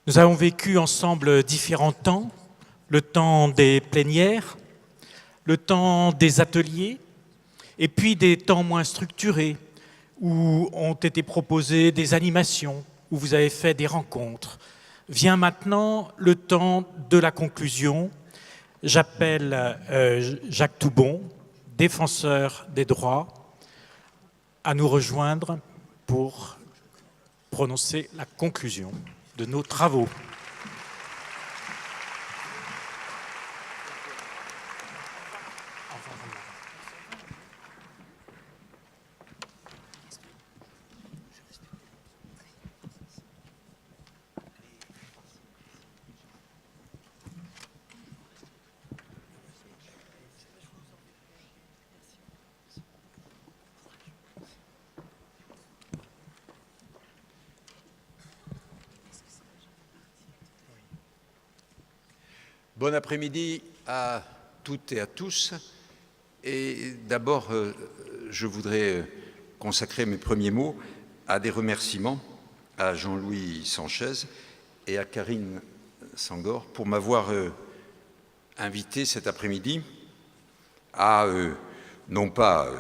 Nous avons vécu ensemble différents temps, le temps des plénières, le temps des ateliers, et puis des temps moins structurés, où ont été proposées des animations, où vous avez fait des rencontres. Vient maintenant le temps de la conclusion. J'appelle Jacques Toubon, défenseur des droits, à nous rejoindre pour prononcer la conclusion de nos travaux. Bon après-midi à toutes et à tous. Et d'abord, je voudrais consacrer mes premiers mots à des remerciements à Jean-Louis Sanchez et à Karine Sangor pour m'avoir invité cet après-midi à, non pas,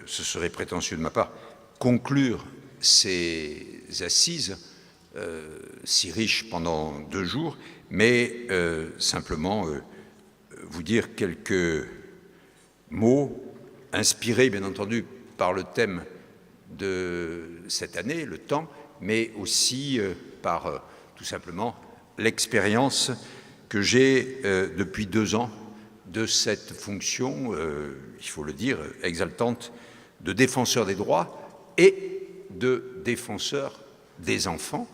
ce serait prétentieux de ma part, conclure ces assises si riches pendant 2 jours, mais simplement vous dire quelques mots inspirés, bien entendu, par le thème de cette année, le temps, mais aussi par tout simplement l'expérience que j'ai depuis 2 ans de cette fonction, il faut le dire, exaltante, de défenseur des droits et de défenseur des enfants,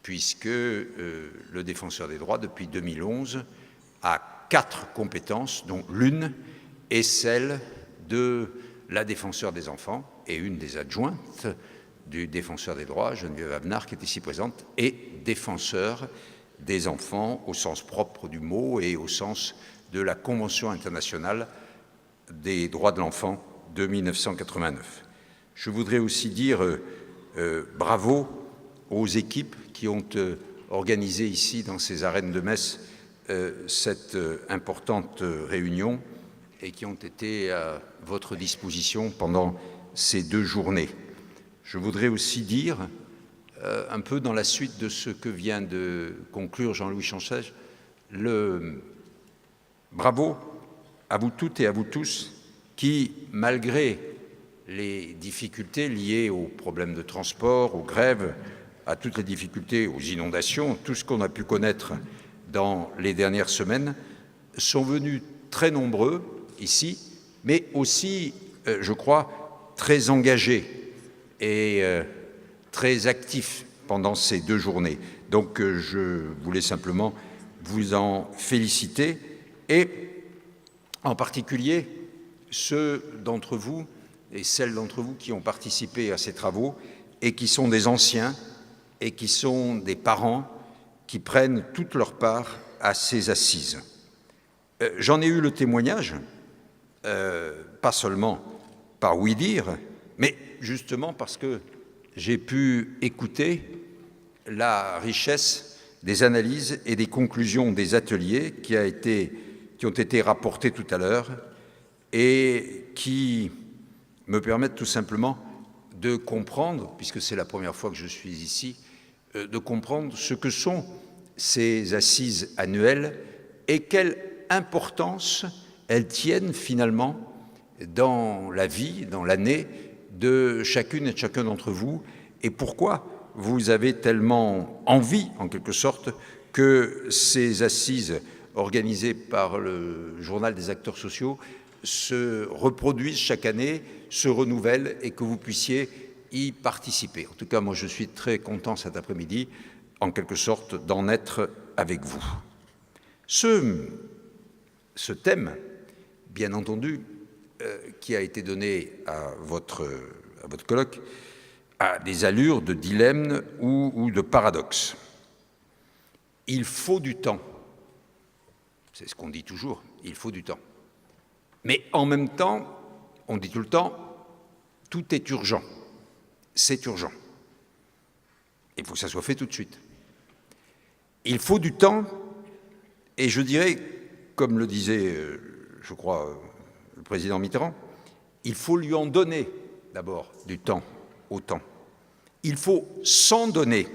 puisque le défenseur des droits, depuis 2011, a 4 compétences, dont l'une est celle de la défenseur des enfants, et une des adjointes du défenseur des droits, Geneviève Avenard, qui est ici présente, est défenseur des enfants au sens propre du mot et au sens de la Convention internationale des droits de l'enfant de 1989. Je voudrais aussi dire bravo aux équipes qui ont organisé ici, dans ces arènes de Metz, cette importante réunion et qui ont été à votre disposition pendant ces 2 journées. Je voudrais aussi dire, un peu dans la suite de ce que vient de conclure Jean-Louis Sanchez, bravo à vous toutes et à vous tous qui, malgré les difficultés liées aux problèmes de transport, aux grèves, à toutes les difficultés, aux inondations, tout ce qu'on a pu connaître dans les dernières semaines, sont venus très nombreux ici, mais aussi, je crois, très engagés et très actifs pendant ces 2 journées. Donc je voulais simplement vous en féliciter, et en particulier ceux d'entre vous et celles d'entre vous qui ont participé à ces travaux et qui sont des anciens et qui sont des parents qui prennent toute leur part à ces assises. J'en ai eu le témoignage, pas seulement par ouï-dire, mais justement parce que j'ai pu écouter la richesse des analyses et des conclusions des ateliers qui ont été rapportés tout à l'heure et qui me permettent tout simplement de comprendre, puisque c'est la première fois que je suis ici, de comprendre ce que sont ces assises annuelles et quelle importance elles tiennent finalement dans la vie, dans l'année de chacune et de chacun d'entre vous, et pourquoi vous avez tellement envie, en quelque sorte, que ces assises organisées par le Journal des acteurs sociaux se reproduisent chaque année, se renouvellent et que vous puissiez y participer. En tout cas, moi, je suis très content cet après-midi, en quelque sorte, d'en être avec vous. Ce thème, bien entendu, qui a été donné à votre colloque, a des allures de dilemme ou de paradoxe. Il faut du temps. C'est ce qu'on dit toujours, il faut du temps. Mais en même temps, on dit tout le temps, tout est urgent. C'est urgent. Il faut que ça soit fait tout de suite. Il faut du temps, et je dirais, comme le disait, je crois, le président Mitterrand, il faut lui en donner d'abord du temps au temps. Il faut s'en donner.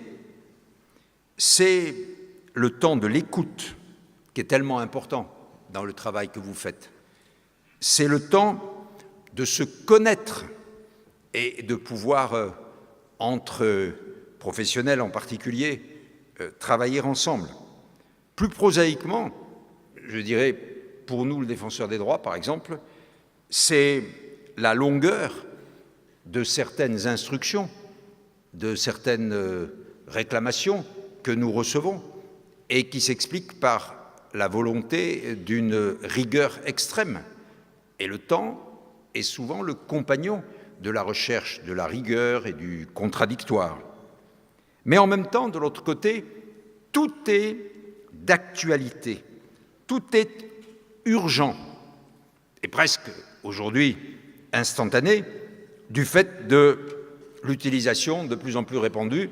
C'est le temps de l'écoute qui est tellement important dans le travail que vous faites. C'est le temps de se connaître et de pouvoir, entre professionnels en particulier, travailler ensemble. Plus prosaïquement, je dirais, pour nous, le défenseur des droits, par exemple, c'est la longueur de certaines instructions, de certaines réclamations que nous recevons et qui s'expliquent par la volonté d'une rigueur extrême. Et le temps est souvent le compagnon de la recherche de la rigueur et du contradictoire. Mais en même temps, de l'autre côté, tout est d'actualité, tout est urgent, et presque aujourd'hui instantané, du fait de l'utilisation de plus en plus répandue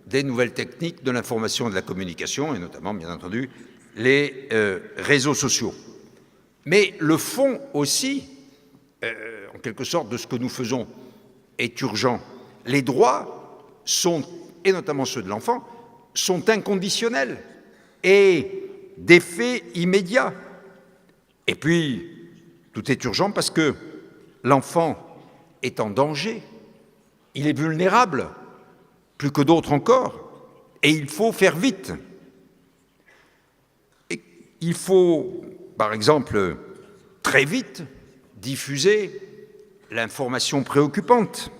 des nouvelles techniques de l'information et de la communication, et notamment, bien entendu, les réseaux sociaux. Mais le fond aussi, en quelque sorte, de ce que nous faisons est urgent. Les droits sont, et notamment ceux de l'enfant, sont inconditionnels et d'effet immédiat. Et puis, tout est urgent parce que l'enfant est en danger, il est vulnérable, plus que d'autres encore, et il faut faire vite. Et il faut, par exemple, très vite diffuser l'information préoccupante.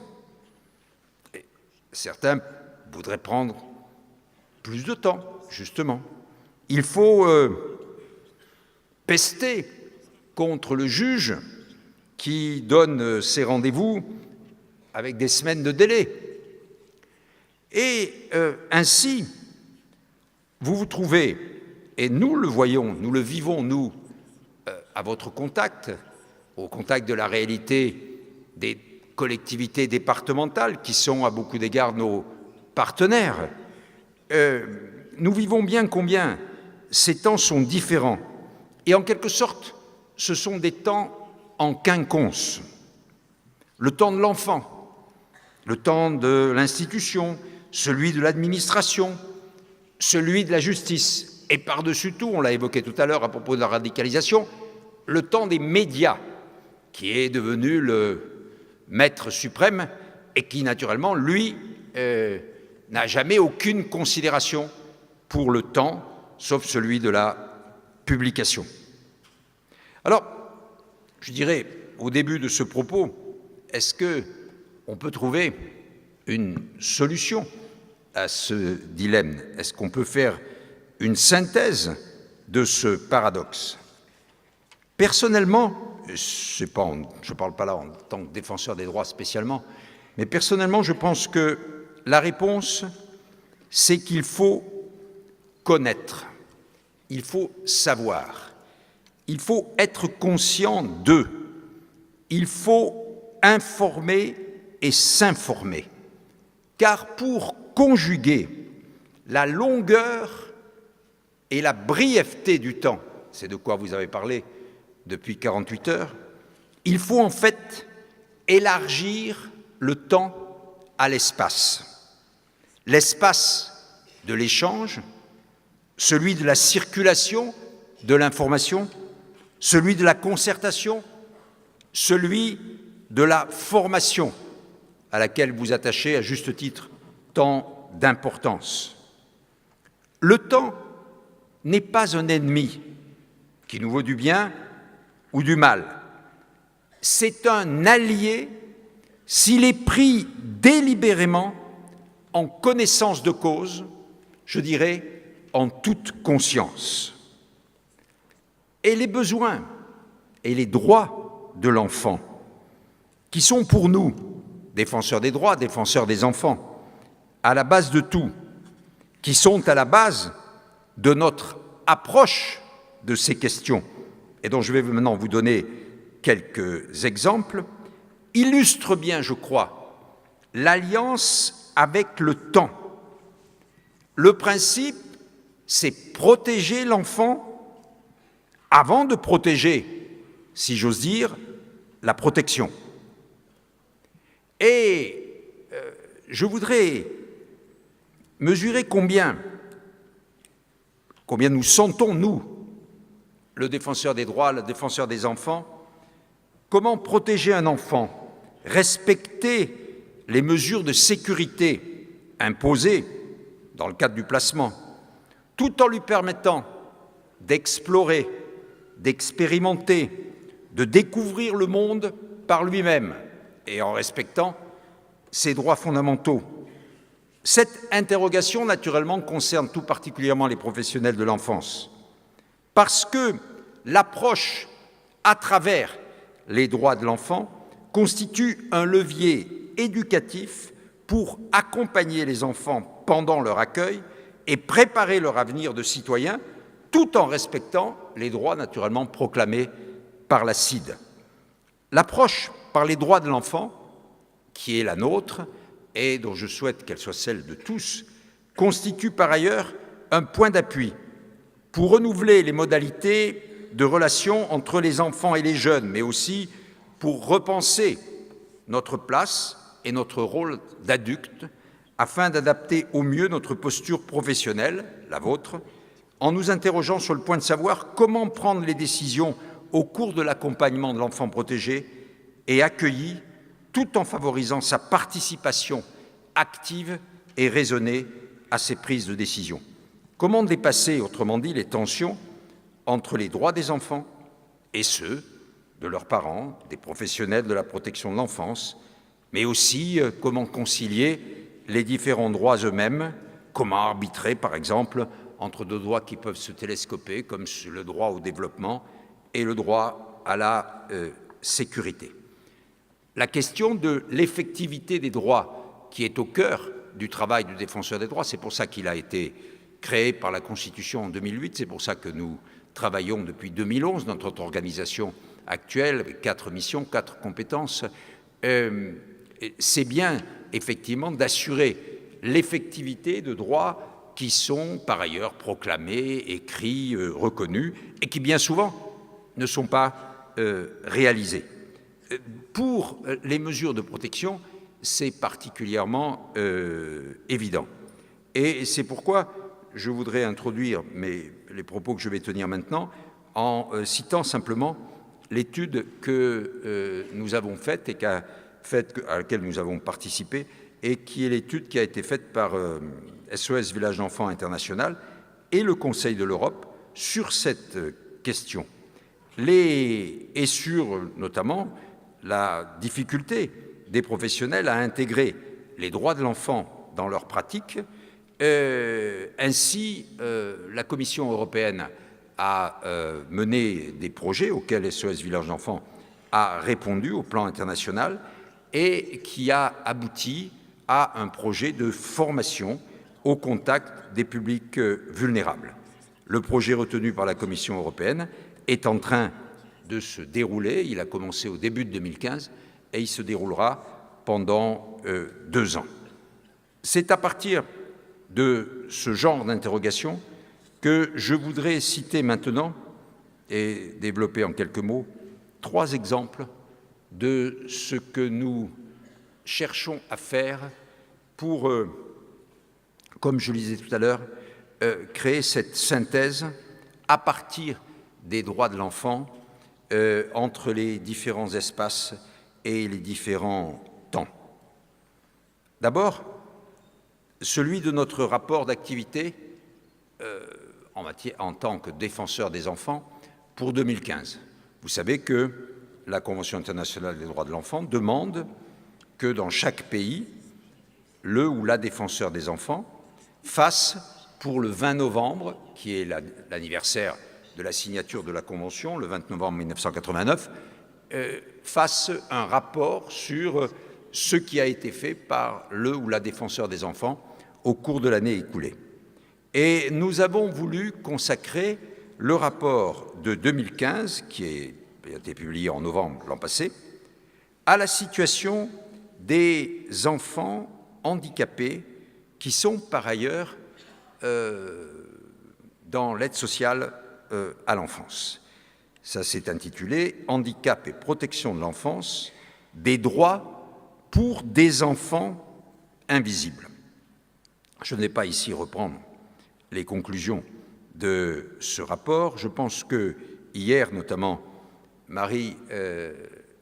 Et certains voudraient prendre plus de temps, justement. Il faut pester contre le juge qui donne ses rendez-vous avec des semaines de délai. Et ainsi, vous vous trouvez, et nous le voyons, nous le vivons, nous, à votre contact, au contact de la réalité des collectivités départementales qui sont à beaucoup d'égards nos partenaires. Nous vivons bien combien ces temps sont différents. Et en quelque sorte, ce sont des temps en quinconce. Le temps de l'enfant, le temps de l'institution, celui de l'administration, celui de la justice. Et par-dessus tout, on l'a évoqué tout à l'heure à propos de la radicalisation, le temps des médias, qui est devenu le maître suprême et qui, naturellement, lui, n'a jamais aucune considération pour le temps, sauf celui de la publication. Alors, je dirais, au début de ce propos, est-ce qu'on peut trouver une solution à ce dilemme? Est-ce qu'on peut faire une synthèse de ce paradoxe? Personnellement, je ne parle pas là en tant que défenseur des droits spécialement, mais personnellement, je pense que la réponse, c'est qu'il faut connaître, il faut savoir, il faut être conscient d'eux, il faut informer et s'informer, car pour conjuguer la longueur et la brièveté du temps, c'est de quoi vous avez parlé depuis 48 heures, il faut en fait élargir le temps à l'espace. L'espace de l'échange, celui de la circulation de l'information, celui de la concertation, celui de la formation à laquelle vous attachez à juste titre tant d'importance. Le temps n'est pas un ennemi qui nous vaut du bien ou du mal. C'est un allié s'il est pris délibérément en connaissance de cause, je dirais en toute conscience. Et les besoins et les droits de l'enfant, qui sont pour nous, défenseurs des droits, défenseurs des enfants, à la base de tout, qui sont à la base de notre approche de ces questions, et dont je vais maintenant vous donner quelques exemples, illustrent bien, je crois, l'alliance avec le temps. Le principe, c'est protéger l'enfant avant de protéger, si j'ose dire, la protection. Et je voudrais mesurer combien nous sentons, nous, le défenseur des droits, le défenseur des enfants, comment protéger un enfant, respecter les mesures de sécurité imposées dans le cadre du placement, tout en lui permettant d'explorer, d'expérimenter, de découvrir le monde par lui-même et en respectant ses droits fondamentaux. Cette interrogation, naturellement, concerne tout particulièrement les professionnels de l'enfance, parce que l'approche à travers les droits de l'enfant constitue un levier éducatif pour accompagner les enfants pendant leur accueil et préparer leur avenir de citoyens, tout en respectant les droits naturellement proclamés par la CIDE. L'approche par les droits de l'enfant, qui est la nôtre, et dont je souhaite qu'elle soit celle de tous, constitue par ailleurs un point d'appui pour renouveler les modalités de relation entre les enfants et les jeunes, mais aussi pour repenser notre place et notre rôle d'adulte afin d'adapter au mieux notre posture professionnelle, la vôtre, en nous interrogeant sur le point de savoir comment prendre les décisions au cours de l'accompagnement de l'enfant protégé et accueilli, tout en favorisant sa participation active et raisonnée à ces prises de décision. Comment dépasser, autrement dit, les tensions entre les droits des enfants et ceux de leurs parents, des professionnels de la protection de l'enfance, mais aussi comment concilier les différents droits eux-mêmes, comment arbitrer, par exemple, entre deux droits qui peuvent se télescoper, comme le droit au développement et le droit à la sécurité. La question de l'effectivité des droits, qui est au cœur du travail du défenseur des droits, c'est pour ça qu'il a été créé par la Constitution en 2008, c'est pour ça que nous travaillons depuis 2011 dans notre organisation actuelle, avec 4 missions, 4 compétences, c'est bien effectivement d'assurer l'effectivité de droits qui sont par ailleurs proclamés, écrits, reconnus, et qui bien souvent ne sont pas réalisés. Pour les mesures de protection, c'est particulièrement évident. Et c'est pourquoi je voudrais introduire les propos que je vais tenir maintenant en citant simplement l'étude que nous avons faite et à laquelle nous avons participé, et qui est l'étude qui a été faite par SOS Village d'Enfants International et le Conseil de l'Europe sur cette question. Et sur notamment la difficulté des professionnels à intégrer les droits de l'enfant dans leur pratique. Ainsi, la Commission européenne a mené des projets auxquels SOS Village d'Enfants a répondu au plan international et qui a abouti à un projet de formation au contact des publics vulnérables. Le projet retenu par la Commission européenne est en train de se dérouler. Il a commencé au début de 2015 et il se déroulera pendant 2 ans. C'est à partir de ce genre d'interrogation que je voudrais citer maintenant et développer en quelques mots 3 exemples de ce que nous cherchons à faire pour, comme je le disais tout à l'heure, créer cette synthèse à partir des droits de l'enfant entre les différents espaces et les différents temps. D'abord, celui de notre rapport d'activité en tant que défenseur des enfants pour 2015. Vous savez que la Convention internationale des droits de l'enfant demande que dans chaque pays, le ou la défenseur des enfants fasse, pour le 20 novembre, qui est l'anniversaire de la signature de la Convention, le 20 novembre 1989, fasse un rapport sur ce qui a été fait par le ou la défenseur des enfants au cours de l'année écoulée. Et nous avons voulu consacrer le rapport de 2015, qui a été publié en novembre l'an passé, à la situation des enfants handicapés qui sont par ailleurs dans l'aide sociale à l'enfance. Ça s'est intitulé « Handicap et protection de l'enfance, des droits pour des enfants invisibles ». Je ne vais pas ici reprendre les conclusions de ce rapport. Je pense que hier, notamment, Marie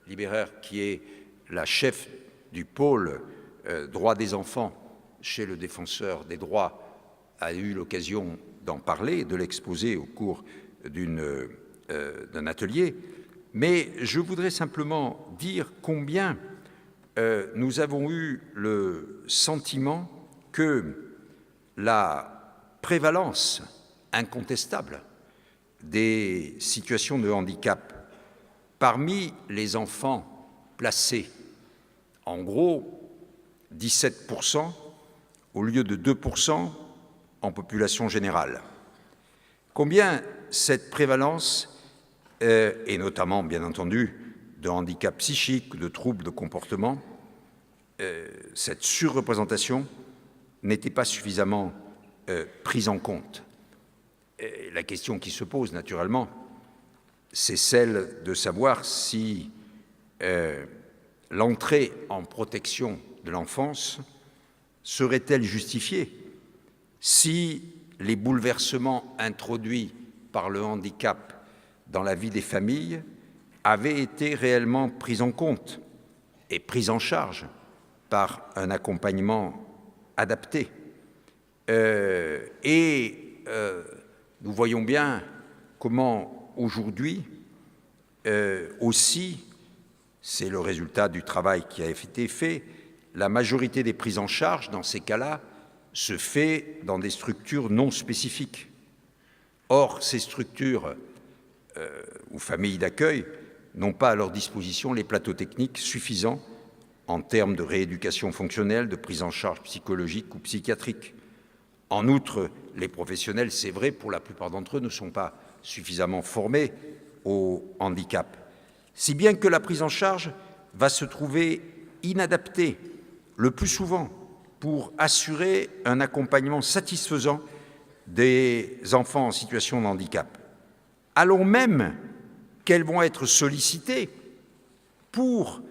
Libérer, qui est la chef du pôle droits des enfants chez le Défenseur des droits, a eu l'occasion d'en parler, de l'exposer au cours d'un atelier. Mais je voudrais simplement dire combien nous avons eu le sentiment que la prévalence incontestable des situations de handicap parmi les enfants placés, en gros 17% au lieu de 2% en population générale. Combien cette prévalence, et notamment bien entendu de handicap psychique, de troubles de comportement, cette surreprésentation n'était pas suffisamment prise en compte. Et la question qui se pose naturellement, c'est celle de savoir si l'entrée en protection de l'enfance serait-elle justifiée si les bouleversements introduits par le handicap dans la vie des familles avaient été réellement pris en compte et pris en charge par un accompagnement adapté. Nous voyons bien comment aujourd'hui aussi, c'est le résultat du travail qui a été fait, la majorité des prises en charge dans ces cas-là se fait dans des structures non spécifiques. Or, ces structures ou familles d'accueil n'ont pas à leur disposition les plateaux techniques suffisants en termes de rééducation fonctionnelle, de prise en charge psychologique ou psychiatrique. En outre, les professionnels, c'est vrai, pour la plupart d'entre eux, ne sont pas suffisamment formés au handicap, si bien que la prise en charge va se trouver inadaptée le plus souvent pour assurer un accompagnement satisfaisant des enfants en situation de handicap, alors même qu'elles vont être sollicitées pour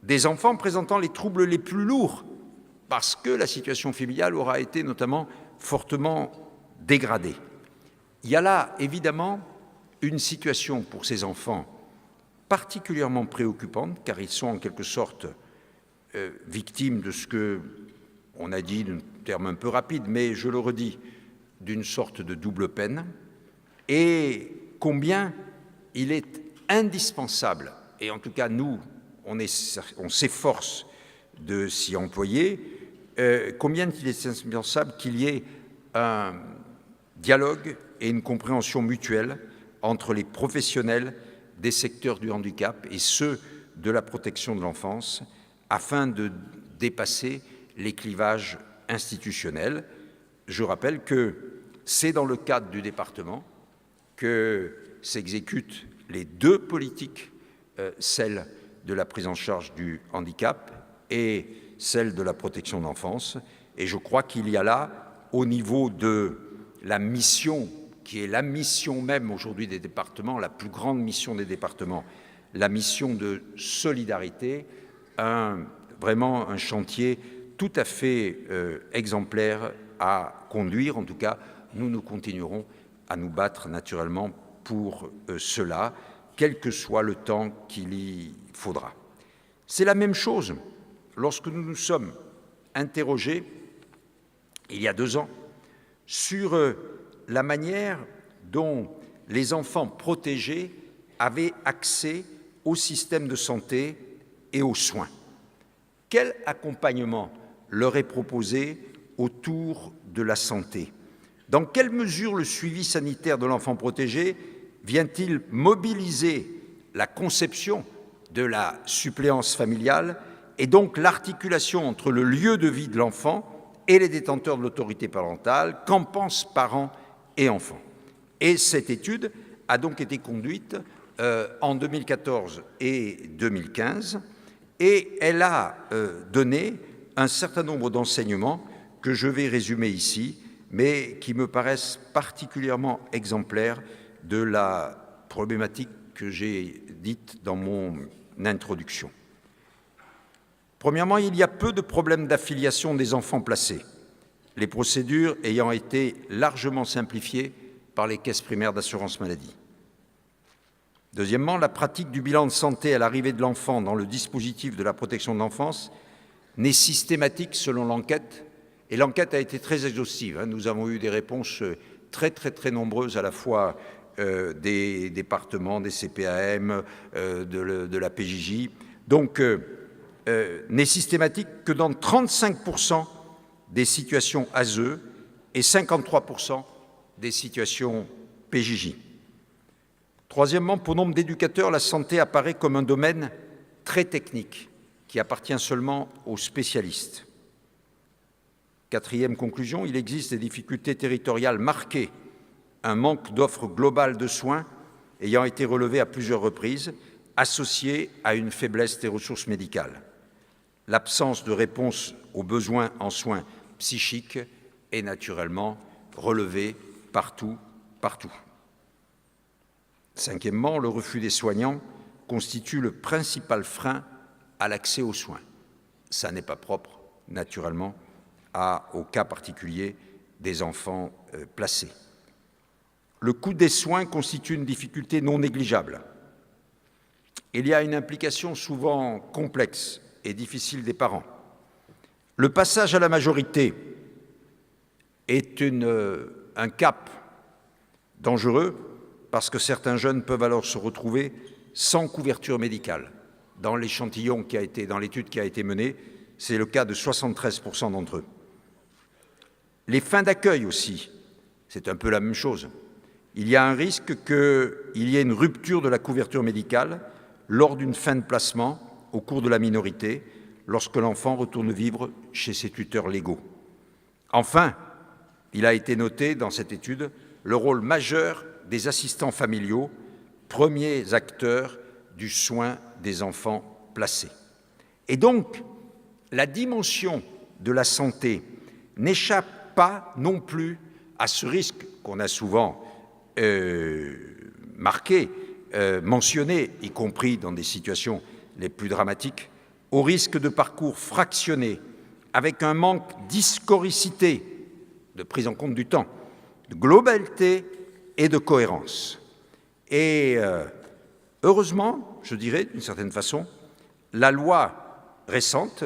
des enfants présentant les troubles les plus lourds, parce que la situation familiale aura été notamment fortement dégradée. Il y a là, évidemment, une situation pour ces enfants particulièrement préoccupante, car ils sont en quelque sorte victimes de ce que on a dit d'un terme un peu rapide, mais je le redis, d'une sorte de double peine, et combien il est indispensable, et en tout cas nous, on s'efforce de s'y employer, combien il est indispensable qu'il y ait un dialogue et une compréhension mutuelle entre les professionnels des secteurs du handicap et ceux de la protection de l'enfance, afin de dépasser les clivages institutionnels. Je rappelle que c'est dans le cadre du département que s'exécutent les deux politiques, celle de la prise en charge du handicap et celle de la protection de l'enfance. Et je crois qu'il y a là, au niveau de la mission, qui est la mission même aujourd'hui des départements, la plus grande mission des départements, la mission de solidarité, vraiment un chantier tout à fait exemplaire à conduire. En tout cas, nous continuerons à nous battre naturellement pour cela, quel que soit le temps qu'il y faudra. C'est la même chose lorsque nous nous sommes interrogés, il y a 2 ans, sur la manière dont les enfants protégés avaient accès au système de santé et aux soins. Quel accompagnement leur est proposé autour de la santé? Dans quelle mesure le suivi sanitaire de l'enfant protégé vient-il mobiliser la conception de la suppléance familiale et donc l'articulation entre le lieu de vie de l'enfant et les détenteurs de l'autorité parentale? Qu'en pensent parents et enfants? Et cette étude a donc été conduite en 2014 et 2015, et elle a donné un certain nombre d'enseignements que je vais résumer ici, mais qui me paraissent particulièrement exemplaires de la problématique que j'ai dite dans mon introduction. Premièrement, il y a peu de problèmes d'affiliation des enfants placés, les procédures ayant été largement simplifiées par les caisses primaires d'assurance maladie. Deuxièmement, la pratique du bilan de santé à l'arrivée de l'enfant dans le dispositif de la protection de l'enfance n'est systématique selon l'enquête, et l'enquête a été très exhaustive. Nous avons eu des réponses très nombreuses à la fois des départements, des CPAM, de la PJJ. Donc, n'est systématique que dans 35% des situations ASE et 53% des situations PJJ. Troisièmement, pour nombre d'éducateurs, la santé apparaît comme un domaine très technique qui appartient seulement aux spécialistes. Quatrième conclusion, il existe des difficultés territoriales marquées, un manque d'offres globales de soins ayant été relevé à plusieurs reprises, associé à une faiblesse des ressources médicales. L'absence de réponse aux besoins en soins psychiques est naturellement relevée partout. Cinquièmement, le refus des soignants constitue le principal frein à l'accès aux soins. Ça n'est pas propre, naturellement, au cas particulier des enfants placés. Le coût des soins constitue une difficulté non négligeable. Il y a une implication souvent complexe et difficile des parents. Le passage à la majorité est un cap dangereux parce que certains jeunes peuvent alors se retrouver sans couverture médicale. Dans l'échantillon dans l'étude qui a été menée, c'est le cas de 73% d'entre eux. Les fins d'accueil aussi, c'est un peu la même chose. Il y a un risque qu'il y ait une rupture de la couverture médicale lors d'une fin de placement au cours de la minorité, lorsque l'enfant retourne vivre chez ses tuteurs légaux. Enfin, il a été noté dans cette étude le rôle majeur des assistants familiaux, premiers acteurs du soin des enfants placés. Et donc, la dimension de la santé n'échappe pas non plus à ce risque qu'on a souvent mentionné, y compris dans des situations les plus dramatiques, au risque de parcours fractionnés, avec un manque d'historicité, de prise en compte du temps, de globalité et de cohérence. Et heureusement, je dirais d'une certaine façon, la loi récente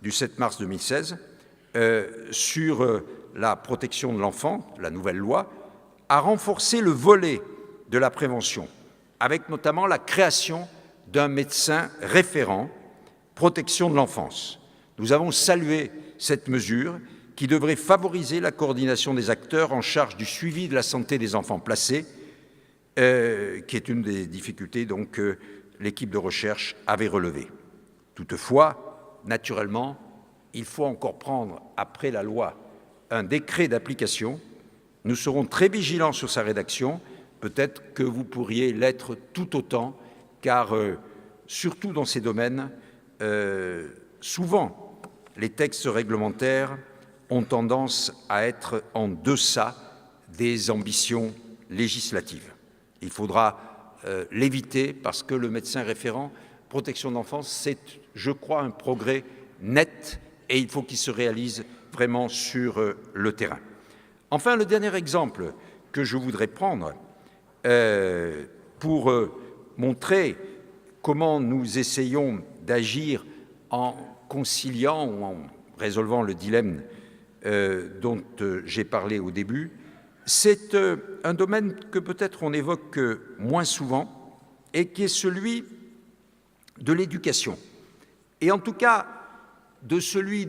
du 7 mars 2016 sur la protection de l'enfant, la nouvelle loi, a renforcé le volet de la prévention, avec notamment la création d'un médecin référent protection de l'enfance. Nous avons salué cette mesure qui devrait favoriser la coordination des acteurs en charge du suivi de la santé des enfants placés, qui est une des difficultés donc, que l'équipe de recherche avait relevées. Toutefois, naturellement, il faut encore prendre, après la loi, un décret d'application. Nous serons très vigilants sur sa rédaction. Peut-être que vous pourriez l'être tout autant, car surtout dans ces domaines, souvent, les textes réglementaires ont tendance à être en deçà des ambitions législatives. Il faudra l'éviter parce que le médecin référent protection de l'enfance, c'est, je crois, un progrès net et il faut qu'il se réalise vraiment sur le terrain. Enfin, le dernier exemple que je voudrais prendre pour montrer comment nous essayons d'agir en conciliant ou en résolvant le dilemme dont j'ai parlé au début, c'est un domaine que peut-être on évoque moins souvent et qui est celui de l'éducation. Et en tout cas, de celui,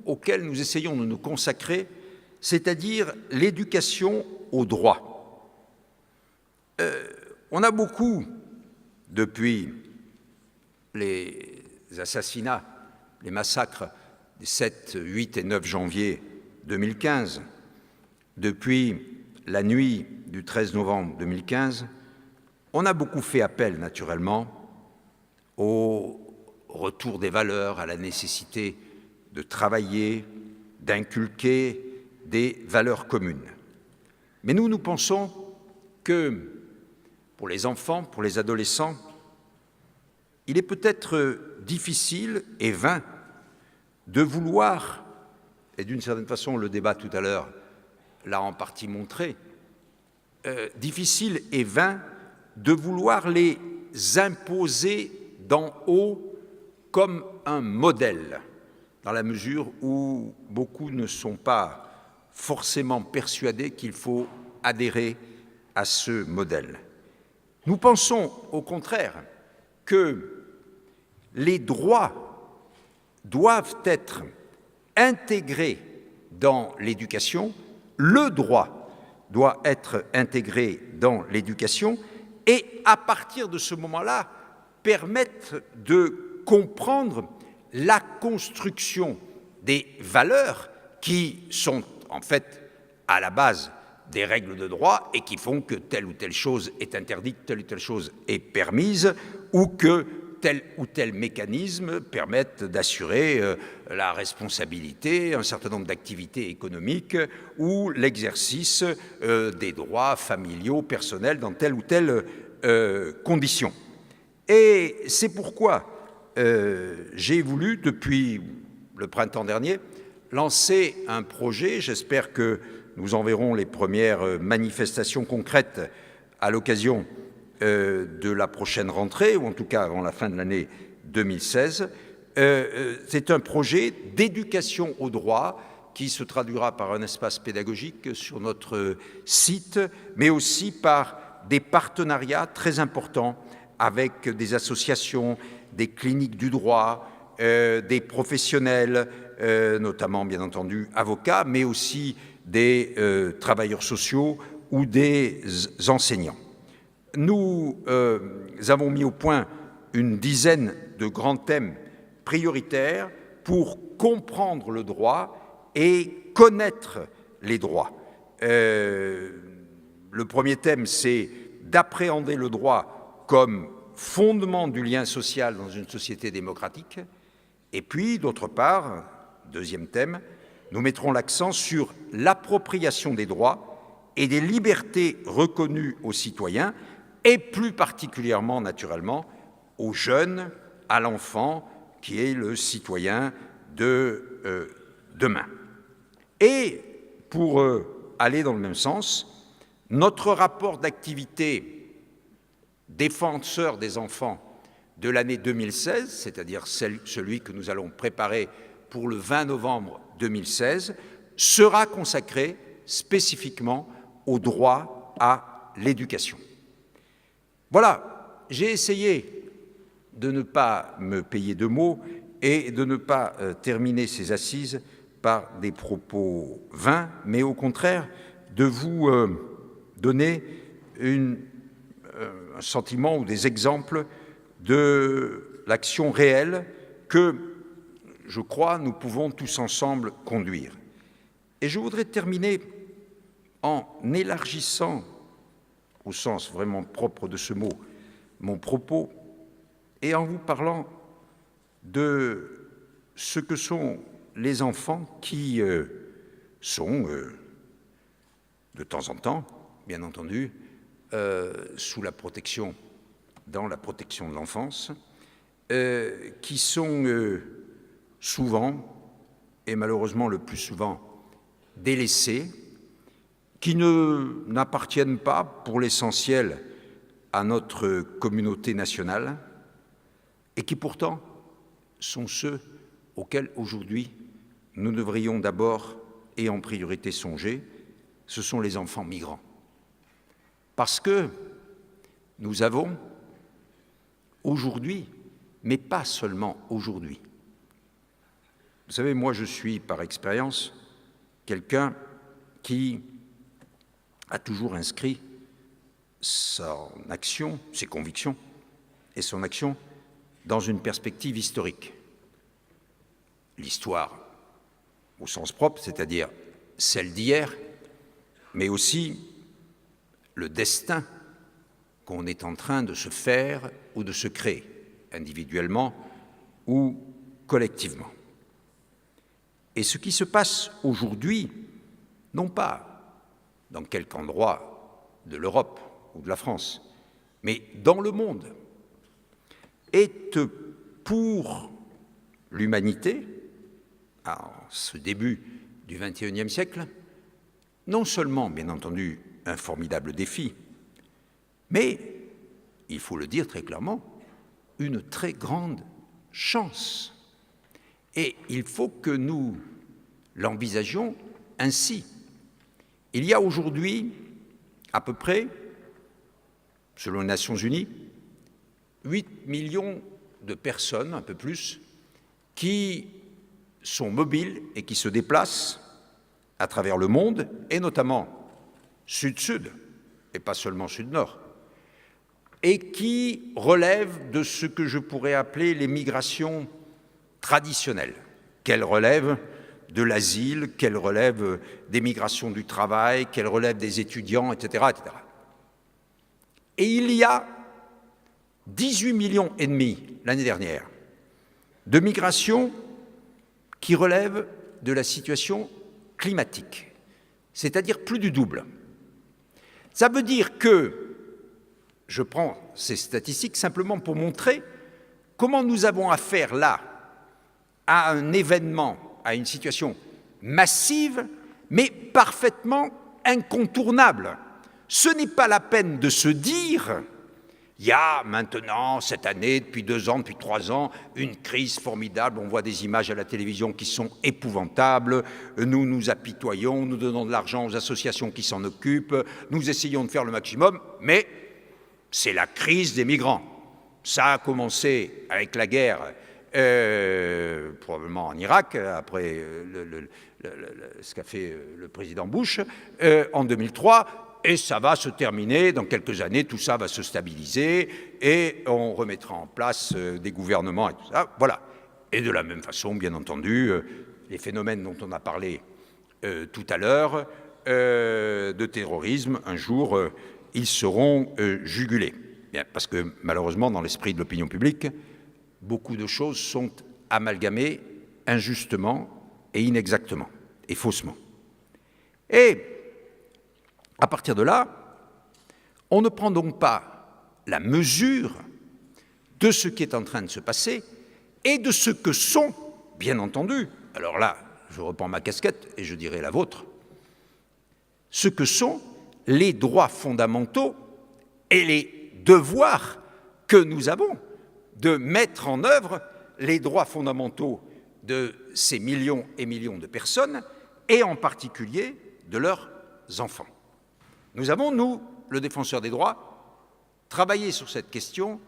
auquel nous essayons de nous consacrer, c'est-à-dire l'éducation au droit. On a beaucoup, depuis les assassinats, les massacres des 7, 8 et 9 janvier 2015, depuis la nuit du 13 novembre 2015, on a beaucoup fait appel, naturellement, au retour des valeurs, à la nécessité de travailler, d'inculquer des valeurs communes. Mais nous pensons que pour les enfants, pour les adolescents, il est peut-être difficile et vain de vouloir, et d'une certaine façon le débat tout à l'heure l'a en partie montré, difficile et vain de vouloir les imposer d'en haut comme un modèle, dans la mesure où beaucoup ne sont pas forcément persuadés qu'il faut adhérer à ce modèle. Nous pensons au contraire que les droits doivent être intégrés dans l'éducation, le droit doit être intégré dans l'éducation et à partir de ce moment-là, permettre de comprendre la construction des valeurs qui sont en fait à la base des règles de droit et qui font que telle ou telle chose est interdite, telle ou telle chose est permise, ou que tel ou tel mécanisme permette d'assurer la responsabilité, un certain nombre d'activités économiques ou l'exercice des droits familiaux, personnels, dans telle ou telle condition. Et c'est pourquoi j'ai voulu, depuis le printemps dernier, lancer un projet. J'espère que nous en verrons les premières manifestations concrètes à l'occasion de la prochaine rentrée, ou en tout cas avant la fin de l'année 2016. C'est un projet d'éducation au droit qui se traduira par un espace pédagogique sur notre site, mais aussi par des partenariats très importants avec des associations, des cliniques du droit, des professionnels, notamment bien entendu avocats, mais aussi des travailleurs sociaux ou des enseignants. Nous avons mis au point une dizaine de grands thèmes prioritaires pour comprendre le droit et connaître les droits. Le premier thème, c'est d'appréhender le droit comme fondement du lien social dans une société démocratique. Et puis, d'autre part, deuxième thème, nous mettrons l'accent sur l'appropriation des droits et des libertés reconnues aux citoyens, et plus particulièrement, naturellement, aux jeunes, à l'enfant, qui est le citoyen de demain. Et pour aller dans le même sens, notre rapport d'activité défenseur des enfants de l'année 2016, c'est-à-dire celui que nous allons préparer pour le 20 novembre 2016, sera consacré spécifiquement au droit à l'éducation. Voilà, j'ai essayé de ne pas me payer de mots et de ne pas terminer ces assises par des propos vains, mais au contraire de vous donner un sentiment ou des exemples de l'action réelle que, je crois, nous pouvons tous ensemble conduire. Et je voudrais terminer en élargissant, au sens vraiment propre de ce mot, mon propos, et en vous parlant de ce que sont les enfants qui sont, de temps en temps, bien entendu, sous la protection, dans la protection de l'enfance, qui sont souvent, et malheureusement le plus souvent, délaissés, qui n'appartiennent pas, pour l'essentiel, à notre communauté nationale, et qui pourtant sont ceux auxquels aujourd'hui nous devrions d'abord et en priorité songer, ce sont les enfants migrants. Parce que nous avons aujourd'hui, mais pas seulement aujourd'hui. Vous savez, moi je suis par expérience quelqu'un qui a toujours inscrit son action, ses convictions et son action dans une perspective historique. L'histoire au sens propre, c'est-à-dire celle d'hier, mais aussi le destin qu'on est en train de se faire ou de se créer, individuellement ou collectivement. Et ce qui se passe aujourd'hui non pas dans quelque endroit de l'Europe ou de la France, mais dans le monde, est pour l'humanité, à ce début du XXIe siècle, non seulement, bien entendu, un formidable défi, mais, il faut le dire très clairement, une très grande chance. Et il faut que nous l'envisagions ainsi. Il y a aujourd'hui, à peu près, selon les Nations Unies, 8 millions de personnes, un peu plus, qui sont mobiles et qui se déplacent à travers le monde, et notamment sud-sud, et pas seulement sud-nord, et qui relèvent de ce que je pourrais appeler les migrations traditionnelles, qu'elles relèvent de l'asile, qu'elles relèvent des migrations du travail, qu'elles relèvent des étudiants, etc., etc. Et il y a 18,5 millions l'année dernière de migrations qui relèvent de la situation climatique, c'est-à-dire plus du double. Ça veut dire que, je prends ces statistiques simplement pour montrer comment nous avons affaire là à un événement, à une situation massive, mais parfaitement incontournable. Ce n'est pas la peine de se dire il y a maintenant, cette année, depuis 2 ans, depuis 3 ans, une crise formidable, on voit des images à la télévision qui sont épouvantables, nous nous apitoyons, nous donnons de l'argent aux associations qui s'en occupent, nous essayons de faire le maximum, mais c'est la crise des migrants. Ça a commencé avec la guerre, probablement en Irak, après ce qu'a fait le président Bush, en 2003, et ça va se terminer dans quelques années, tout ça va se stabiliser, et on remettra en place des gouvernements et tout ça, voilà. Et de la même façon, bien entendu, les phénomènes dont on a parlé tout à l'heure, de terrorisme, un jour, ils seront jugulés. Bien, parce que malheureusement, dans l'esprit de l'opinion publique, beaucoup de choses sont amalgamées injustement et inexactement, et faussement. Et à partir de là, on ne prend donc pas la mesure de ce qui est en train de se passer et de ce que sont, bien entendu, alors là, je reprends ma casquette et je dirai la vôtre, ce que sont les droits fondamentaux et les devoirs que nous avons de mettre en œuvre les droits fondamentaux de ces millions et millions de personnes, et en particulier de leurs enfants. Nous avons, nous, le défenseur des droits, travaillé sur cette question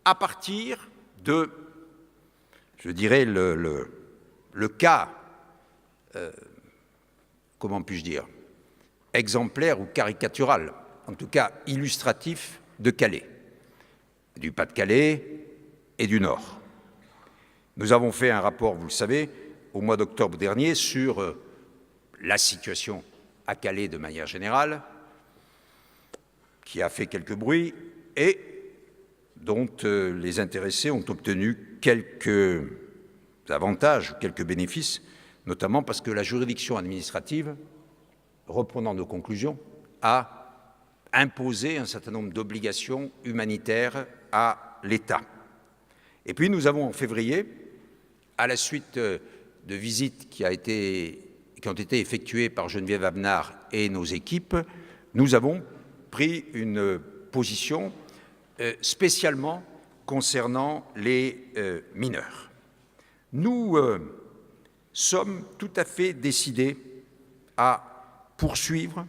à partir de, je dirais, le cas, comment puis-je dire, exemplaire ou caricatural, en tout cas illustratif, de Calais, du Pas-de-Calais et du Nord. Nous avons fait un rapport, vous le savez, au mois d'octobre dernier sur la situation à Calais de manière générale, qui a fait quelques bruits et dont les intéressés ont obtenu quelques avantages, quelques bénéfices, notamment parce que la juridiction administrative, reprenant nos conclusions, a imposé un certain nombre d'obligations humanitaires à l'État. Et puis nous avons en février, à la suite de visites qui ont été effectuées par Geneviève Abnard et nos équipes, nous avons pris une position spécialement concernant les mineurs. Nous sommes tout à fait décidés à poursuivre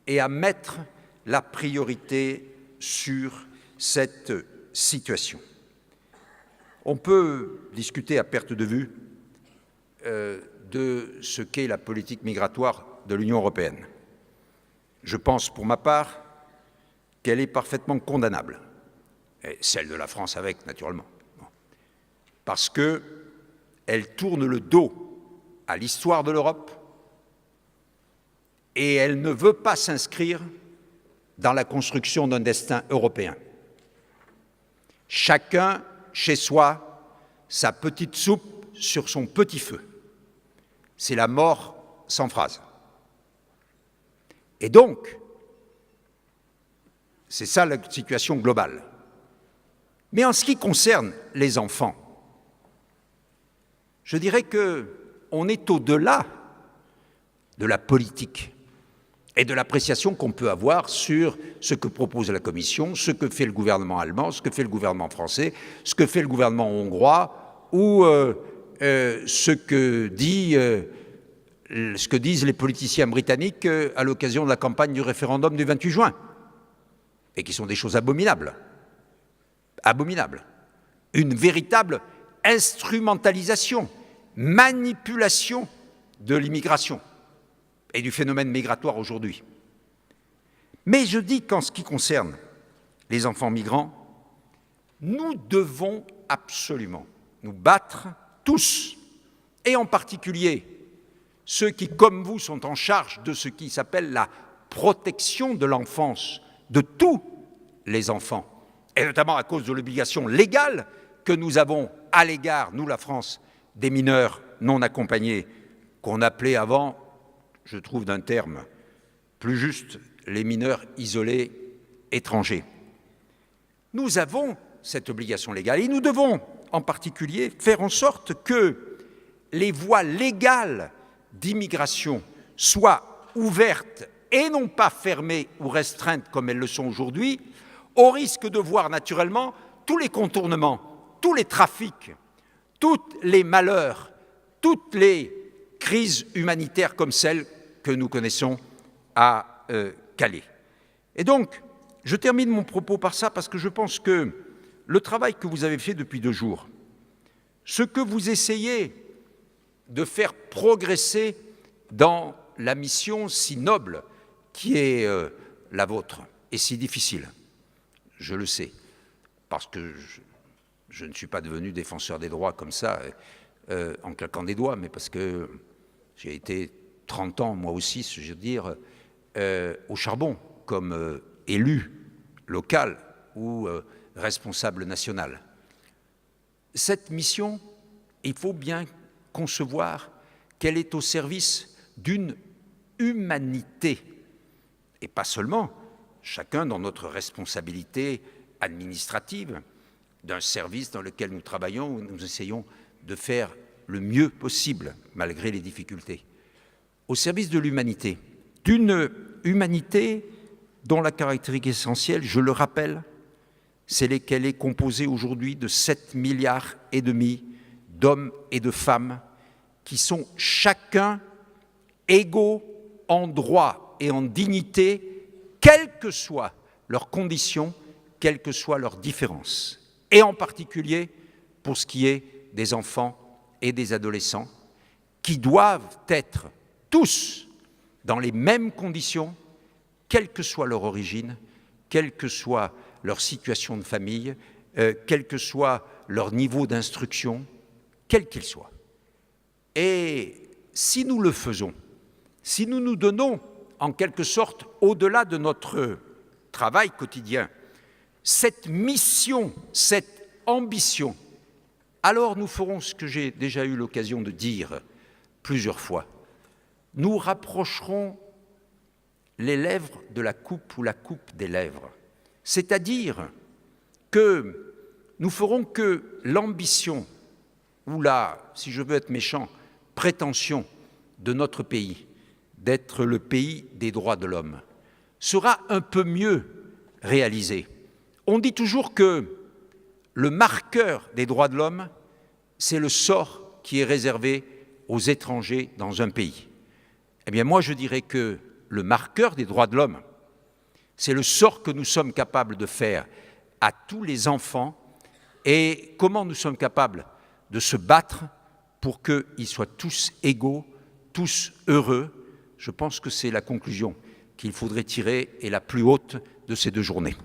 et à mettre la priorité sur cette situation. On peut discuter à perte de vue de ce qu'est la politique migratoire de l'Union européenne. Je pense, pour ma part, qu'elle est parfaitement condamnable, et celle de la France avec, naturellement, parce qu'elle tourne le dos à l'histoire de l'Europe et elle ne veut pas s'inscrire dans la construction d'un destin européen. Chacun, chez soi, sa petite soupe sur son petit feu. C'est la mort sans phrase. Et donc, c'est ça la situation globale. Mais en ce qui concerne les enfants, je dirais qu'on est au-delà de la politique et de l'appréciation qu'on peut avoir sur ce que propose la Commission, ce que fait le gouvernement allemand, ce que fait le gouvernement français, ce que fait le gouvernement hongrois, ou ce que disent les politiciens britanniques à l'occasion de la campagne du référendum du 28 juin, et qui sont des choses abominables. Abominables. Une véritable instrumentalisation, manipulation de l'immigration et du phénomène migratoire aujourd'hui. Mais je dis qu'en ce qui concerne les enfants migrants, nous devons absolument nous battre tous, et en particulier ceux qui, comme vous, sont en charge de ce qui s'appelle la protection de l'enfance de tous les enfants, et notamment à cause de l'obligation légale que nous avons à l'égard, nous la France, des mineurs non accompagnés, qu'on appelait avant, je trouve d'un terme plus juste, les mineurs isolés étrangers. Nous avons cette obligation légale et nous devons en particulier faire en sorte que les voies légales d'immigration soient ouvertes et non pas fermées ou restreintes comme elles le sont aujourd'hui, au risque de voir naturellement tous les contournements, tous les trafics, tous les malheurs, toutes les crises humanitaires comme celle que nous connaissons à Calais. Et donc, je termine mon propos par ça parce que je pense que le travail que vous avez fait depuis 2 jours, ce que vous essayez de faire progresser dans la mission si noble qui est la vôtre, et si difficile, je le sais, parce que je ne suis pas devenu défenseur des droits comme ça, en claquant des doigts, mais parce que j'ai été 30 ans, moi aussi, je veux dire, au charbon, comme élu local ou responsable national. Cette mission, il faut bien concevoir qu'elle est au service d'une humanité, et pas seulement, chacun dans notre responsabilité administrative, d'un service dans lequel nous travaillons, où nous essayons de faire le mieux possible, malgré les difficultés, au service de l'humanité, d'une humanité dont la caractéristique essentielle, je le rappelle, c'est qu'elle est composée aujourd'hui de 7,5 milliards d'hommes et de femmes qui sont chacun égaux en droit et en dignité, quelles que soient leurs conditions, quelles que soient leurs différences. Et en particulier pour ce qui est des enfants et des adolescents, qui doivent être tous dans les mêmes conditions, quelle que soit leur origine, quelle que soit leur situation de famille, quel que soit leur niveau d'instruction, quel qu'il soit. Et si nous le faisons, si nous nous donnons en quelque sorte, au-delà de notre travail quotidien, cette mission, cette ambition, alors nous ferons ce que j'ai déjà eu l'occasion de dire plusieurs fois. Nous rapprocherons les lèvres de la coupe ou la coupe des lèvres. C'est-à-dire que nous ferons que l'ambition, ou la, si je veux être méchant, prétention de notre pays, d'être le pays des droits de l'homme, sera un peu mieux réalisée. On dit toujours que le marqueur des droits de l'homme, c'est le sort qui est réservé aux étrangers dans un pays. Eh bien, moi, je dirais que le marqueur des droits de l'homme, c'est le sort que nous sommes capables de faire à tous les enfants et comment nous sommes capables de se battre pour qu'ils soient tous égaux, tous heureux. Je pense que c'est la conclusion qu'il faudrait tirer et la plus haute de ces 2 journées.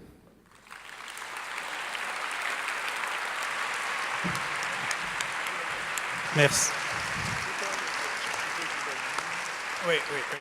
Merci. Oui, oui.